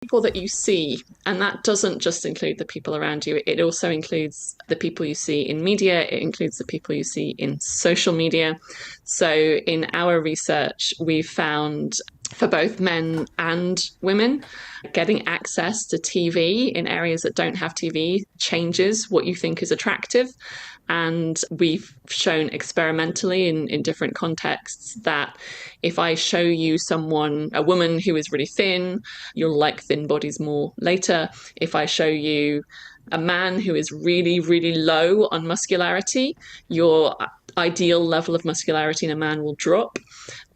People that you see, and that doesn't just include the people around you, it also includes the people you see in media, it includes the people you see in social media. So in our research, we found for both men and women, getting access to TV in areas that don't have TV changes what you think is attractive. And we've shown experimentally in different contexts that if I show you someone, a woman who is really thin, you'll like thin bodies more later. If I show you a man who is really, really low on muscularity, your ideal level of muscularity in a man will drop.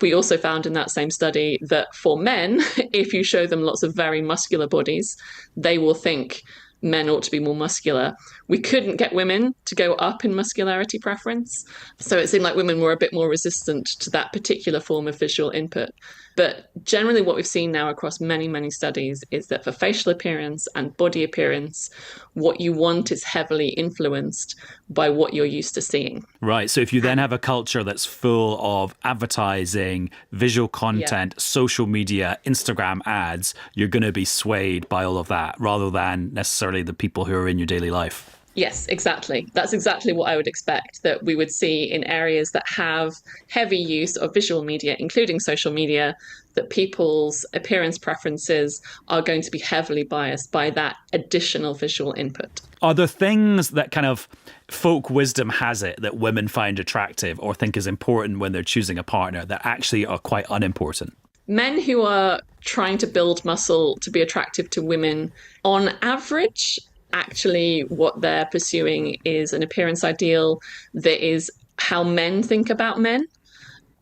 We also found in that same study that for men, if you show them lots of very muscular bodies, they will think men ought to be more muscular. We couldn't get women to go up in muscularity preference. So it seemed like women were a bit more resistant to that particular form of visual input. But generally what we've seen now across many, many studies is that for facial appearance and body appearance, what you want is heavily influenced by what you're used to seeing. Right. So if you then have a culture that's full of advertising, visual content, social media, Instagram ads, you're going to be swayed by all of that rather than necessarily the people who are in your daily life. Yes, exactly. That's exactly what I would expect that we would see in areas that have heavy use of visual media, including social media, that people's appearance preferences are going to be heavily biased by that additional visual input. Are there things that kind of folk wisdom has it that women find attractive or think is important when they're choosing a partner that actually are quite unimportant? Men who are trying to build muscle to be attractive to women, on average, actually what they're pursuing is an appearance ideal that is how men think about men.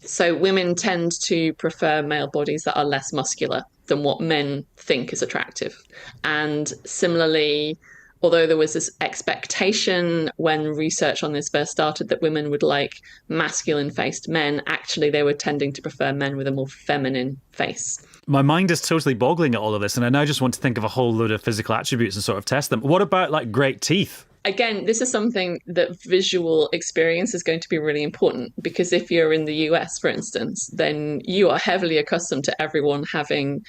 So women tend to prefer male bodies that are less muscular than what men think is attractive. And similarly, although there was this expectation when research on this first started that women would like masculine-faced men, actually they were tending to prefer men with a more feminine face. My mind is totally boggling at all of this, and I now just want to think of a whole load of physical attributes and sort of test them. What about like great teeth? Again, this is something that visual experience is going to be really important because if you're in the US, for instance, then you are heavily accustomed to everyone having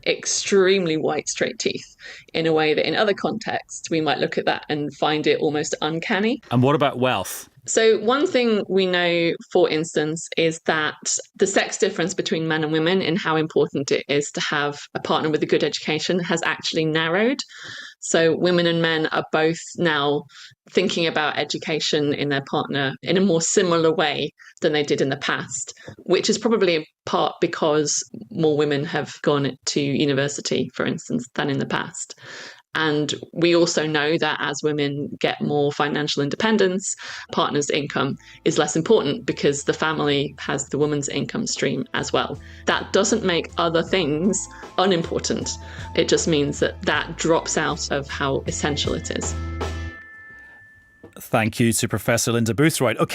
extremely white, straight teeth in a way that in other contexts, we might look at that and find it almost uncanny. And what about wealth? So one thing we know, for instance, is that the sex difference between men and women in how important it is to have a partner with a good education has actually narrowed. So women and men are both now thinking about education in their partner in a more similar way than they did in the past, which is probably in part because more women have gone to university, for instance, than in the past. And we also know that as women get more financial independence, partner's income is less important because the family has the woman's income stream as well. That doesn't make other things unimportant. It just means that that drops out of how essential it is. Thank you to Professor Linda Boothroyd. Okay.